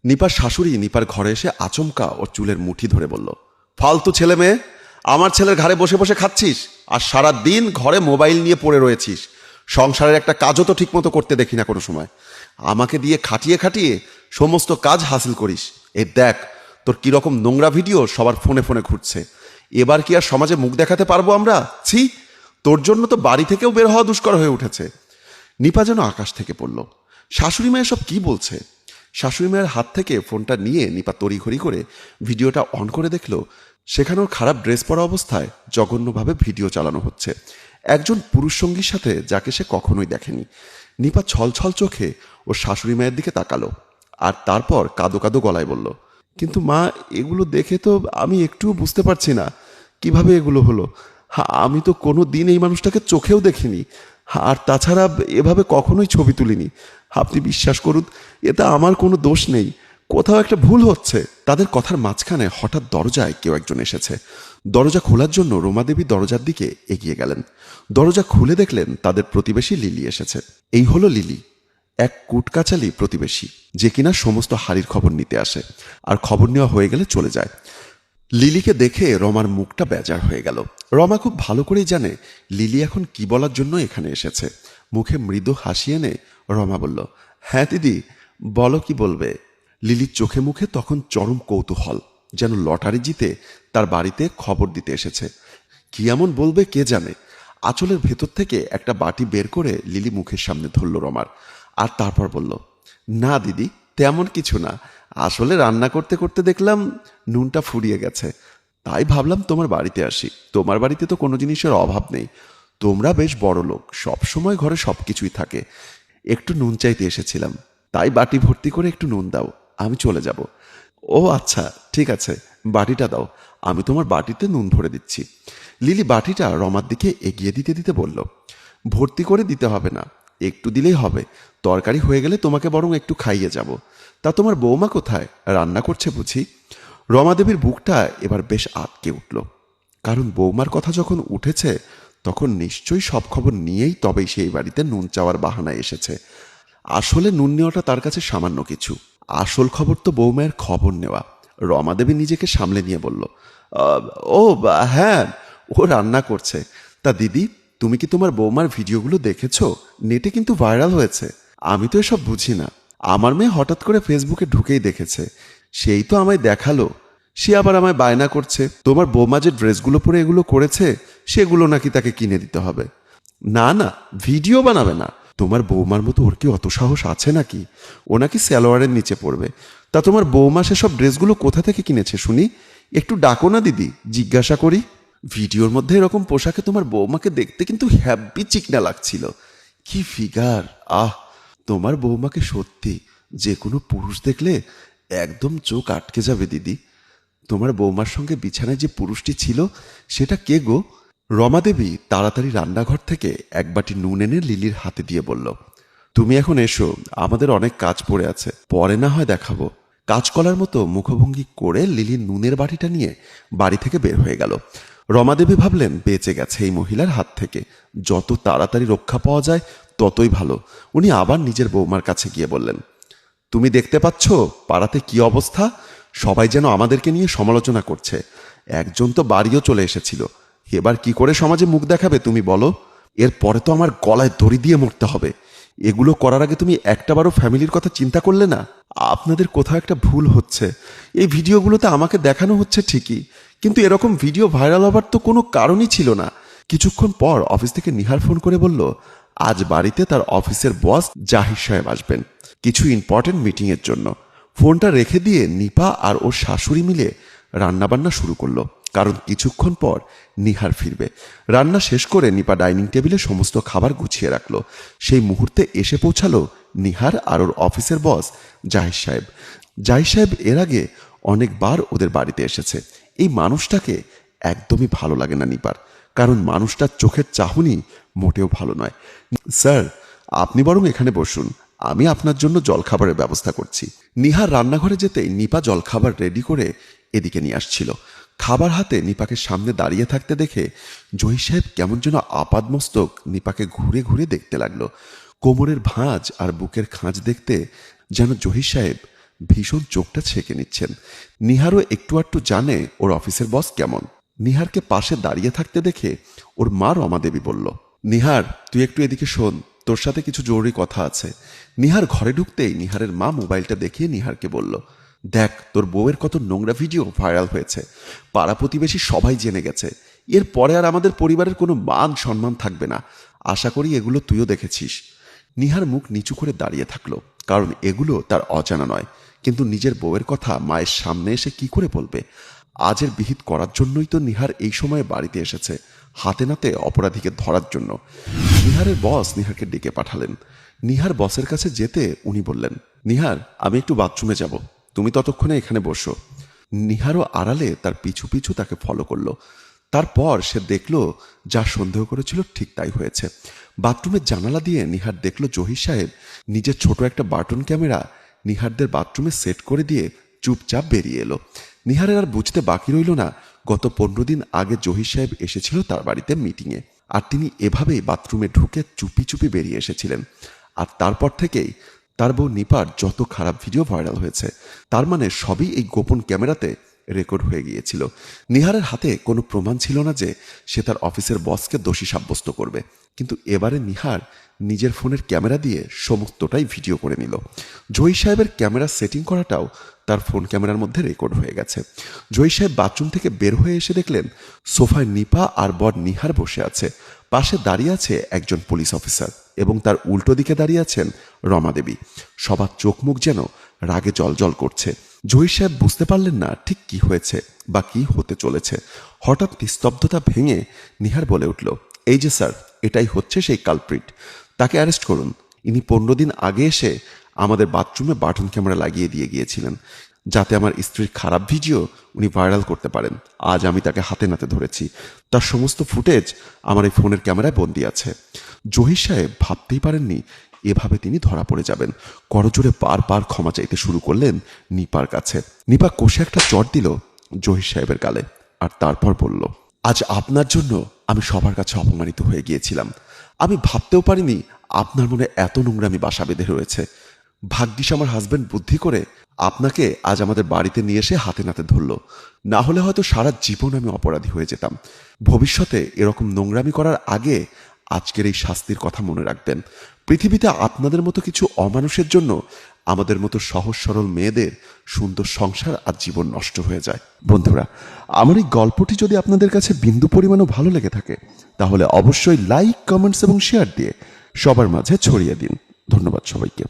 নিপার শাশুড়ি নিপার ঘরে এসে আচমকা ওর চুলের মুঠি ধরে বলল, ফালতু ছেলে মেয়ে, আমার ছেলের ঘাড়ে বসে বসে খাচ্ছিস আর সারা দিন ঘরে মোবাইল নিয়ে পড়ে রয়েছিস। সংসারের একটা কাজও তো ঠিকমতো করতে দেখি না কোনো সময়। আমাকে দিয়ে খাটিয়ে খাটিয়ে সমস্ত কাজ হাসিল করিস। এই দেখ তোর কিরকম নোংরা ভিডিও সবার ফোনে ফোনে ঘুরছে। এবার কি আর সমাজে মুখ দেখাতে পারবো আমরা? ছি, তোর জন্য তো বাড়ি থেকেও বের হওয়া দুষ্কর হয়ে উঠেছে। নিপা যেন আকাশ থেকে পড়ল। শাশুড়ি মায়ের সব কি বলছে? শাশুড়ি মায়ের হাত থেকে ফোনটা নিয়ে নিপা তড়িঘড়ি করে ভিডিওটা অন করে দেখল সেখানে ওর খারাপ ড্রেস পরা অবস্থায় জঘন্যভাবে ভিডিও চালানো হচ্ছে একজন পুরুষ সঙ্গীর সাথে, যাকে সে কখনোই দেখেনি। নিপা ছলছল চোখে ওর শাশুড়ি মায়ের দিকে তাকালো আর তারপর কাঁদো কাঁদো গলায় বলল, কিন্তু মা, এগুলো দেখে তো আমি একটুও বুঝতে পারছি না কিভাবে এগুলো হলো। আমি তো কোনো দিন এই মানুষটাকে চোখেও দেখিনি, আর তাছাড়া এভাবে কখনোই ছবি তুলিনি। আপনি বিশ্বাস করুন, এতে আমার কোনো দোষ নেই, কোথাও একটা ভুল হচ্ছে। তাদের কথার মাঝখানে হঠাৎ দরজায় কেউ একজন এসেছে। দরজা খোলার জন্য রোমাদেবী দরজার দিকে এগিয়ে গেলেন। দরজা খুলে দেখলেন তাদের প্রতিবেশী লিলি এসেছে। এই হলো লিলি, এক কুটকাচালি প্রতিবেশী, যে কিনা সমস্ত হাড়ির খবর নিতে আসে আর খবর নেওয়া হয়ে গেলে চলে যায়। লিলিকে দেখে রমার মুখটা বেজার হয়ে গেল। রমা খুব ভালো করেই জানে লিলি এখন কি বলার জন্য এখানে এসেছে। মুখে মৃদু হাসি এনে রমা বলল, হ্যাঁ দিদি, বলো কি বলবে। লিলির চোখে মুখে তখন চরম কৌতূহল, যেন লটারি জিতে তার বাড়িতে খবর দিতে এসেছে। কি এমন বলবে কে জানে। আঁচলের ভেতর থেকে একটা বাটি বের করে লিলি মুখের সামনে ধরল রমার, আর তারপর বলল, না দিদি, তেমন কিছু না। আসলে রান্না করতে করতে দেখলাম নুনটা ফুরিয়ে গেছে, তাই ভাবলাম তোমার বাড়িতে আসি। তোমার বাড়িতে তো কোনো জিনিসের অভাব নেই, তোমরা বেশ বড় লোক, সবসময় ঘরে সব কিছুই থাকে। একটু নুন চাইতে এসেছিলাম, তাই বাটি ভর্তি করে একটু নুন দাও, আমি চলে যাব। ও আচ্ছা, ঠিক আছে, বাটিটা দাও, আমি তোমার বাটিতে নুন ভরে দিচ্ছি। লিলি বাটিটা রমার দিকে এগিয়ে দিতে দিতে বলল, ভর্তি করে দিতে হবে না, একটু দিলেই হবে। তরকারি হয়ে গেলে তোমাকে বরং একটু খাইয়ে যাব। তা তোমার বৌমা কোথায়, রান্না করছে বুঝি? রমাদেবীর বুকটা এবার বেশ আটকে উঠল, কারণ বৌমার কথা যখন উঠেছে তখন নিশ্চয়ই সব খবর নিয়েই তবেই সেই বাড়িতে নুন চাওয়ার বাহানায় এসেছে। আসলে নুন নেওয়াটা তার কাছে সামান্য কিছু, আসল খবর তো বৌমায়ের খবর নেওয়া। রমাদেবী নিজেকে সামলে নিয়ে বলল, ও হ্যাঁ, ও রান্না করছে। তা দিদি, তুমি কি তোমার বৌমার ভিডিওগুলো দেখেছ? নেটে কিন্তু ভাইরাল হয়েছে। আমি তো এসব বুঝি না, আমার মেয়ে হঠাৎ করে ফেসবুকে ঢুকেই দেখেছে, সেই তো আমায় দেখালো। সে আবার আমায় বায়না করছে তোমার বৌমা যে ড্রেসগুলো পরে এগুলো করেছে সেগুলো নাকি তাকে কিনে দিতে হবে। না না, ভিডিও বানাবে না। তোমার বৌমার মতো ওর কি অত সাহস আছে নাকি? ও নাকি সালোয়ারের নিচে পড়বে। তা তোমার বৌমা সেসব ড্রেসগুলো কোথা থেকে কিনেছে শুনি? একটু ডাকো না দিদি, জিজ্ঞাসা করি। ভিডিওর মধ্যে এরকম পোশাকে তোমার বৌমাকে দেখতে কিন্তু হ্যাপি চিকনা লাগছিল। কি ফিগার! আহ, তোমার বৌমাকে সত্যি যে কোনো পুরুষ দেখলে একদম চোখ আটকে যাবে দিদি। তোমার বৌমার সঙ্গে বিছানায় যে পুরুষটি ছিল সেটা কে গো? রমাদেবী তাড়াতাড়ি রান্নাঘর থেকে এক বাটি নুন এনে লিলির হাতে দিয়ে বলল, তুমি এখন এসো, আমাদের অনেক কাজ পড়ে আছে, পরে না হয় দেখাবো। কাজকলার মতো মুখভঙ্গি করে লিলির নুনের বাটিটা নিয়ে বাড়ি থেকে বের হয়ে গেল। রমাদেবী ভাবলেন বেঁচে গেছে এই মহিলার হাত থেকে, যত তাড়াতাড়ি রক্ষা পাওয়া যায় ততই ভালো। উনি আবার নিজের বৌমার কাছে গিয়ে বললেন, তুমি দেখতে পাচ্ছ পাড়াতে কি অবস্থা? সবাই যেন আমাদেরকে নিয়ে সমালোচনা করছে। একজন তো বাড়িও চলে এসেছিল। এবার কি করে সমাজে মুখ দেখাবে তুমি বলো? এরপরে তো আমার গলায় দড়ি দিয়ে মরতে হবে। এগুলো করার আগে তুমি একটাবারও ফ্যামিলির কথা চিন্তা করলে না? আপনাদের কোথাও একটা ভুল হচ্ছে। এই ভিডিওগুলোতে আমাকে দেখানো হচ্ছে ঠিকই, কিন্তু এরকম ভিডিও ভাইরাল হবার তো কোনো কারণই ছিল না। কিছুক্ষণ পর অফিস থেকে নিহার ফোন করে বলল, আজ বাড়িতে তার অফিসের বস জাহির সাহেব আসবেন কিছু ইম্পর্টেন্ট মিটিংয়ের জন্য। ফোনটা রেখে দিয়ে নিপা আর ওর শাশুড়ি মিলে রান্নাবান্না শুরু করলো, কারণ কিছুক্ষণ পর নিহার ফিরবে। রান্না শেষ করে নিপা ডাইনিং টেবিলে সমস্ত খাবার গুছিয়ে রাখলো। সেই মুহূর্তে এসে পৌঁছালো নিহার আর ওর অফিসের বস জাহির সাহেব। জাহির সাহেব এর আগে অনেকবার ওদের বাড়িতে এসেছে। এই মানুষটাকে একদমই ভালো লাগে না নিপার, কারণ মানুষটার চোখের চাহনি মোটেও ভালো নয়। স্যার, আপনি বরং এখানে বসুন, আমি আপনার জন্য জলখাবারের ব্যবস্থা করছি। নিহার রান্নাঘরে যেতেই নিপা জলখাবার রেডি করে এদিকে নিয়ে আসছিল। খাবার হাতে নিপাকে সামনে দাঁড়িয়ে থাকতে দেখে জহির সাহেব কেমন যেন আপাদমস্তক নিপাকে ঘুরে ঘুরে দেখতে লাগলো। কোমরের ভাঁজ আর বুকের খাঁজ দেখতে যেন জহির সাহেব ভীষণ চোখটা ছেঁকে নিচ্ছেন। নিহারও একটু আধটু জানে ওর অফিসের বস কেমন। নিহারকে পাশে দাঁড়িয়ে থাকতে দেখে ওর মা রমা দেবী বলল, নিহার তুই একটু এদিকে শোন, তোর সাথে কিছু জরুরি কথা আছে। নিহার ঘরে ঢুকতেই নিহারের মা মোবাইলটা দেখিয়ে নিহারকে বলল, দেখ তোর বউয়ের কত নোংরা ভিডিও ভাইরাল হয়েছে, পাড়া প্রতিবেশী সবাই জেনে গেছে। এরপরে আর আমাদের পরিবারের কোনো মান সম্মান থাকবে না। আশা করি এগুলো তুইও দেখেছিস। নিহার মুখ নিচু করে দাঁড়িয়ে থাকলো, কারণ এগুলো তার অজানা নয়। কিন্তু নিজের বউয়ের কথা মায়ের সামনে এসে কি করে বলবে? আজের বিহিত করার জন্যই তো নিহার এই সময়ে বাড়িতে এসেছে, হাতে নাতে অপরাধীকে ধরার জন্য। নিহারের বস নিহারকে ডেকে পাঠালেন। নিহার বসের কাছে যেতে উনি বললেন, নিহার আমি একটু বাথরুমে যাব, তুমি ততক্ষণে এখানে বসো। নিহারও আড়ালে তার পিছু পিছু তাকে ফলো করলো। তারপর সে দেখলো যা সন্দেহ করেছিল ঠিক তাই হয়েছে। বাথরুমের জানালা দিয়ে নিহার দেখলো জহির সাহেব নিজের ছোট একটা বাটন ক্যামেরা নিহারদের বাথরুমে সেট করে দিয়ে চুপচাপ বেরিয়ে এলো। নিহারের আর বুঝতে বাকি রইল না গত 15 দিন আগে জহির সাহেব এসেছিল তার বাড়িতে মিটিংয়ে, আর তিনি এভাবেই বাথরুমে ঢুকে চুপি চুপি বেরিয়ে এসেছিলেন। আর তারপর থেকেই তার বউ নিপার যত খারাপ ভিডিও ভাইরাল হয়েছে, তার মানে সবই এই গোপন ক্যামেরাতে রেকর্ড হয়ে গিয়েছিল। নিহারের হাতে কোনো প্রমাণ ছিল না যে সে তার অফিসের বসকে দোষী সাব্যস্ত করবে, কিন্তু এবারে নিহার নিজের ফোনের ক্যামেরা দিয়ে সমস্তটাই ভিডিও করে নিল। জহির সাহেবের ক্যামেরা সেটিং করাটাও তার ফোন ক্যামেরার মধ্যে রেকর্ড হয়ে গেছে। জহির সাহেব বাথরুম থেকে বের হয়ে এসে দেখলেন সোফায় নিপা আর বর নিহার বসে আছে, পাশে দাঁড়িয়ে আছে একজন পুলিশ অফিসার এবং তার উল্টো দিকে দাঁড়িয়ে আছেন রমা দেবী। সবার চোখ মুখ যেন রাগে জলজল করছে। জহির সাহেব বুঝতে পারলেন না ঠিক কি হয়েছে বা কি হতে চলেছে। হঠাৎ নিস্তব্ধতা ভেঙে নিহার বলে উঠল, এই যে স্যার, এটাই হচ্ছে সেই কালপ্রিট, তাকে অ্যারেস্ট করুন। ইনি 15 দিন আগে এসে আমাদের বাথরুমে বাটন ক্যামেরা লাগিয়ে দিয়ে গিয়েছিলেন, যাতে আমার স্ত্রীর খারাপ ভিডিও উনি ভাইরাল করতে পারেন। আজ আমি তাকে হাতে নাতে ধরেছি, তার সমস্ত ফুটেজ আমার এই ফোনের ক্যামেরায় বন্দি আছে। জহির সাহেব ভাবতেই পারেননি এভাবে তিনি ধরা পড়ে যাবেন। করজোরে বারবার ক্ষমা চাইতে শুরু করলেন নিপার কাছে। নিপা কষে একটা চট দিল জহির সাহেবের গালে, আর তারপর বলল, আজ আপনার জন্য আমি সবার কাছে অপমানিত হয়ে গিয়েছিলাম। আমি ভাবতেও পারিনি আপনার মনে এত নোংরামি বাসা বেঁধে রয়েছে। ভাগ্যিস আমার হাজবেন্ড বুদ্ধি করে আপনাকে আজ আমাদের বাড়িতে নিয়ে এসে হাতে নাতে ধরল, না হলে হয়তো সারা জীবন আমি অপরাধী হয়ে যেতাম। ভবিষ্যতে এরকম নোংরামি করার আগে আজকের এই শাস্তির কথা মনে রাখবেন। পৃথিবীতে আপনাদের মতো কিছু অমানুষের জন্য আমাদের মতো সহজ সরল মেয়েদের সুন্দর সংসার আর জীবন নষ্ট হয়ে যায়। বন্ধুরা, আমার এই গল্পটি যদি আপনাদের কাছে বিন্দু পরিমাণও ভালো লেগে থাকে, তাহলে অবশ্যই লাইক, কমেন্টস এবং শেয়ার দিয়ে সবার মাঝে ছড়িয়ে দিন। ধন্যবাদ সবাইকে।